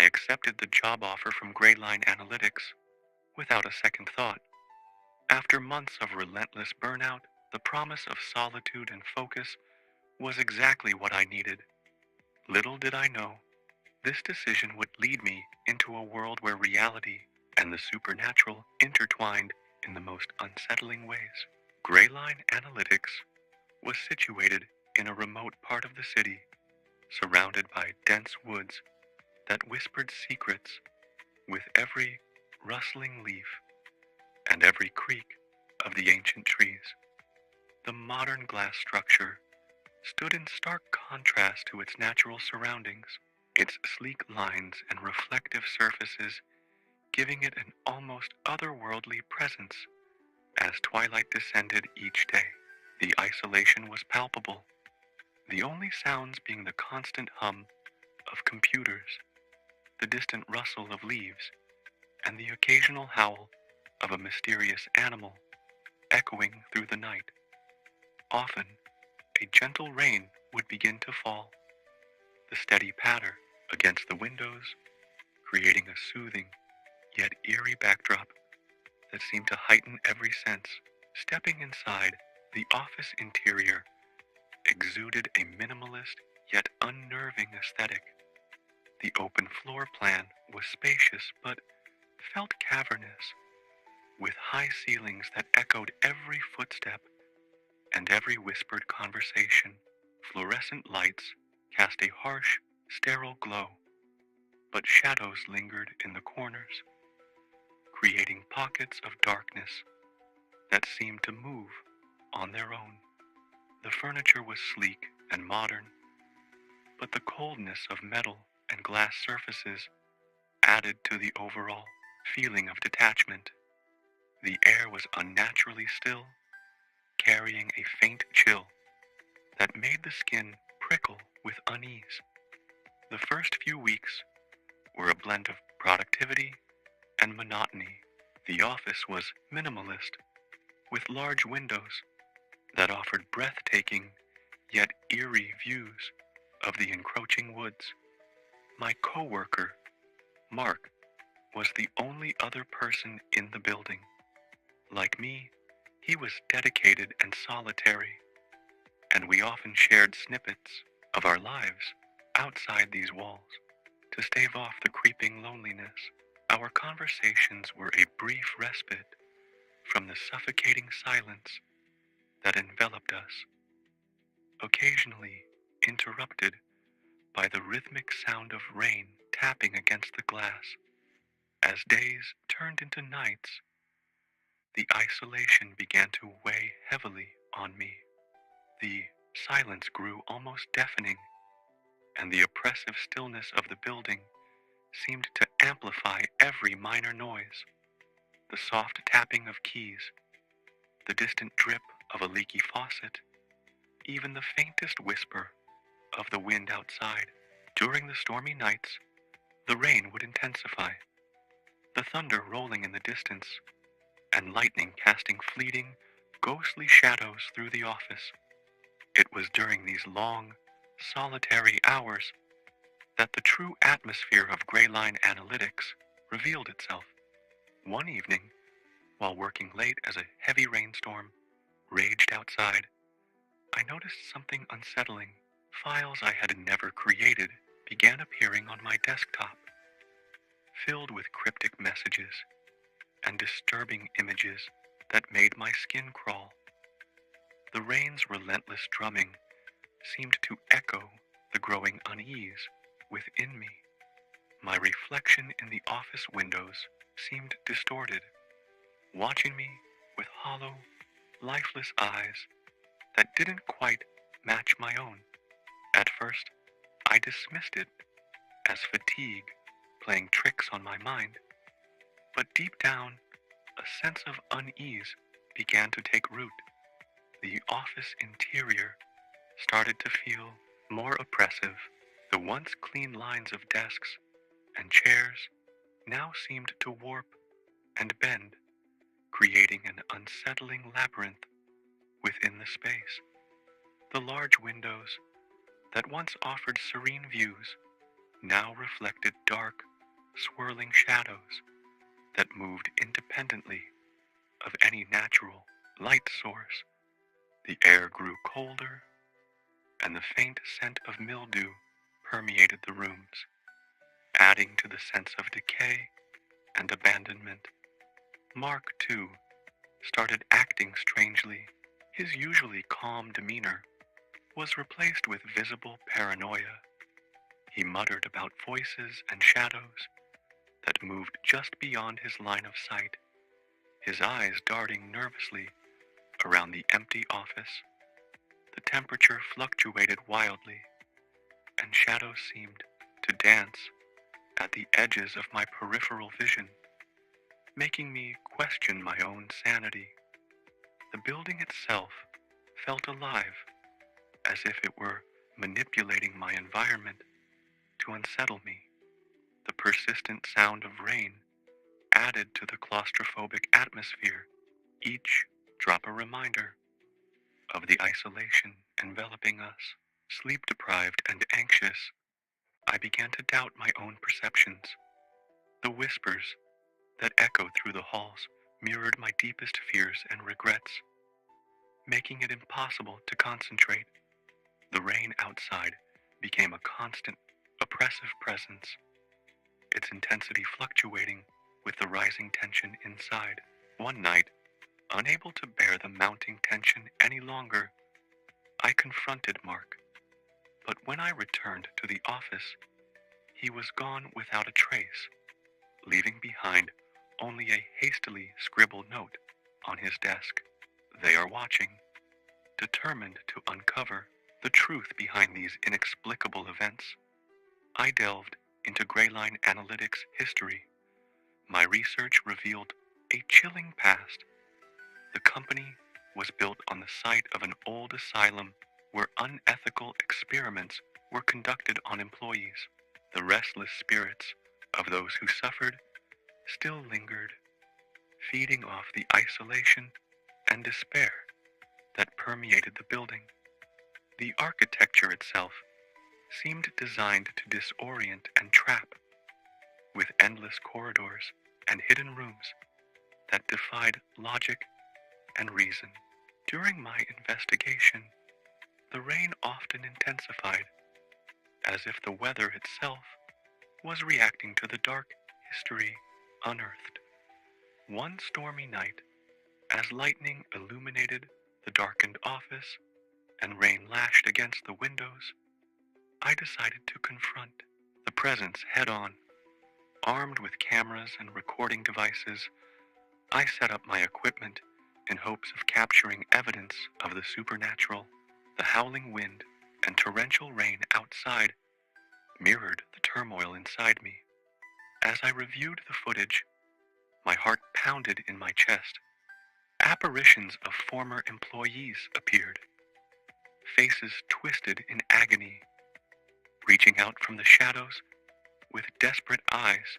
I accepted the job offer from Greyline Analytics without a second thought. After months of relentless burnout, the promise of solitude and focus was exactly what I needed. Little did I know, this decision would lead me into a world where reality and the supernatural intertwined in the most unsettling ways. Greyline Analytics was situated in a remote part of the city, surrounded by dense woods that whispered secrets with every rustling leaf and every creak of the ancient trees. The modern glass structure stood in stark contrast to its natural surroundings, its sleek lines and reflective surfaces giving it an almost otherworldly presence. As twilight descended each day, the isolation was palpable, the only sounds being the constant hum of computers, the distant rustle of leaves, and the occasional howl of a mysterious animal echoing through the night. Often, a gentle rain would begin to fall, the steady patter against the windows, creating a soothing yet eerie backdrop that seemed to heighten every sense. Stepping inside, the office interior exuded a minimalist yet unnerving aesthetic. The open floor plan was spacious but felt cavernous, with high ceilings that echoed every footstep and every whispered conversation. Fluorescent lights cast a harsh, sterile glow, but shadows lingered in the corners, creating pockets of darkness that seemed to move on their own. The furniture was sleek and modern, but the coldness of metal and glass surfaces added to the overall feeling of detachment. The air was unnaturally still, carrying a faint chill that made the skin prickle with unease. The first few weeks were a blend of productivity and monotony. The office was minimalist, with large windows that offered breathtaking yet eerie views of the encroaching woods. My coworker, Mark, was the only other person in the building. Like me, he was dedicated and solitary, and we often shared snippets of our lives outside these walls to stave off the creeping loneliness. Our conversations were a brief respite from the suffocating silence that enveloped us, occasionally interrupted by the rhythmic sound of rain tapping against the glass. As days turned into nights, the isolation began to weigh heavily on me. The silence grew almost deafening, and the oppressive stillness of the building seemed to amplify every minor noise. The soft tapping of keys, the distant drip of a leaky faucet, even the faintest whisper of the wind outside. During the stormy nights, the rain would intensify, the thunder rolling in the distance, and lightning casting fleeting, ghostly shadows through the office. It was during these long, solitary hours that the true atmosphere of Greyline Analytics revealed itself. One evening, while working late as a heavy rainstorm raged outside, I noticed something unsettling. Files I had never created began appearing on my desktop, filled with cryptic messages and disturbing images that made my skin crawl. The rain's relentless drumming seemed to echo the growing unease within me. My reflection in the office windows seemed distorted, watching me with hollow, lifeless eyes that didn't quite match my own. At first, I dismissed it as fatigue playing tricks on my mind, but deep down, a sense of unease began to take root. The office interior started to feel more oppressive. The once clean lines of desks and chairs now seemed to warp and bend, creating an unsettling labyrinth within the space. The large windows that once offered serene views now reflected dark, swirling shadows that moved independently of any natural light source. The air grew colder, and the faint scent of mildew permeated the rooms, adding to the sense of decay and abandonment. Mark, too, started acting strangely. His usually calm demeanor was replaced with visible paranoia. He muttered about voices and shadows that moved just beyond his line of sight, his eyes darting nervously around the empty office. The temperature fluctuated wildly, and shadows seemed to dance at the edges of my peripheral vision, making me question my own sanity. The building itself felt alive, as if it were manipulating my environment to unsettle me. The persistent sound of rain added to the claustrophobic atmosphere, each drop a reminder of the isolation enveloping us. Sleep-deprived and anxious, I began to doubt my own perceptions. The whispers that echoed through the halls mirrored my deepest fears and regrets, making it impossible to concentrate. The rain outside became a constant, oppressive presence, its intensity fluctuating with the rising tension inside. One night, unable to bear the mounting tension any longer, I confronted Mark. But when I returned to the office, he was gone without a trace, leaving behind only a hastily scribbled note on his desk. They are watching, determined to uncover the truth behind these inexplicable events. I delved into Greyline Analytics history. My research revealed a chilling past. The company was built on the site of an old asylum where unethical experiments were conducted on employees. The restless spirits of those who suffered still lingered, feeding off the isolation and despair that permeated the building. The architecture itself seemed designed to disorient and trap, with endless corridors and hidden rooms that defied logic and reason. During my investigation, the rain often intensified, as if the weather itself was reacting to the dark history unearthed. One stormy night, as lightning illuminated the darkened office and rain lashed against the windows, I decided to confront the presence head-on. Armed with cameras and recording devices, I set up my equipment in hopes of capturing evidence of the supernatural. The howling wind and torrential rain outside mirrored the turmoil inside me. As I reviewed the footage, my heart pounded in my chest. Apparitions of former employees appeared, faces twisted in agony, reaching out from the shadows with desperate eyes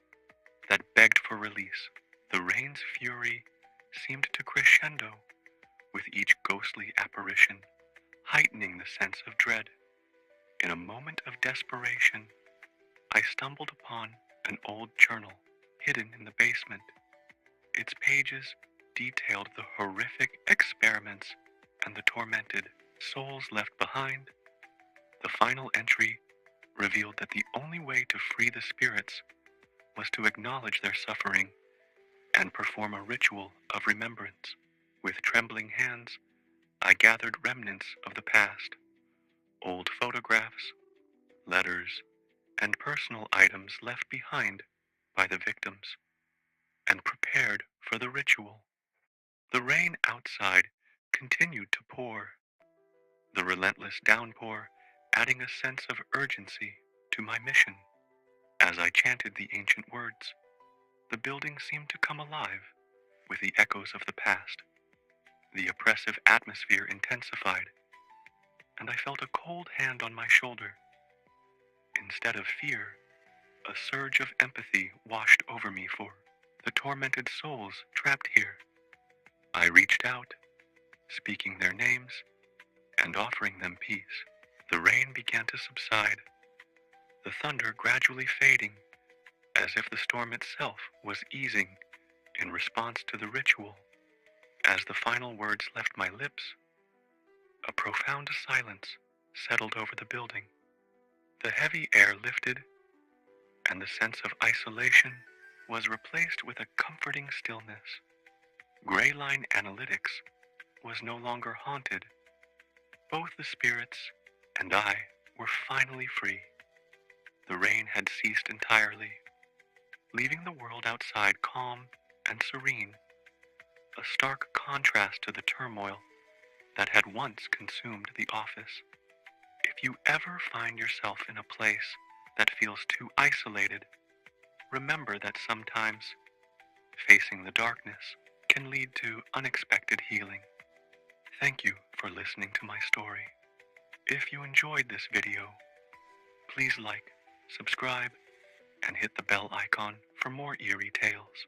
that begged for release. The rain's fury seemed to crescendo with each ghostly apparition, heightening the sense of dread. In a moment of desperation, I stumbled upon an old journal hidden in the basement. Its pages detailed the horrific experiments and the tormented souls left behind. The final entry revealed that the only way to free the spirits was to acknowledge their suffering and perform a ritual of remembrance. With trembling hands, I gathered remnants of the past, old photographs, letters, and personal items left behind by the victims, and prepared for the ritual. The rain outside continued to pour, the relentless downpour adding a sense of urgency to my mission. As I chanted the ancient words, the building seemed to come alive with the echoes of the past. The oppressive atmosphere intensified, and I felt a cold hand on my shoulder. Instead of fear, a surge of empathy washed over me for the tormented souls trapped here. I reached out, speaking their names and offering them peace. The rain began to subside, the thunder gradually fading, as if the storm itself was easing in response to the ritual. As the final words left my lips, a profound silence settled over the building. The heavy air lifted, and the sense of isolation was replaced with a comforting stillness. Greyline Analytics was no longer haunted. Both the spirits and I were finally free. The rain had ceased entirely, leaving the world outside calm and serene, a stark contrast to the turmoil that had once consumed the office. If you ever find yourself in a place that feels too isolated, remember that sometimes facing the darkness can lead to unexpected healing. Thank you for listening to my story. If you enjoyed this video, please like, subscribe, and hit the bell icon for more eerie tales.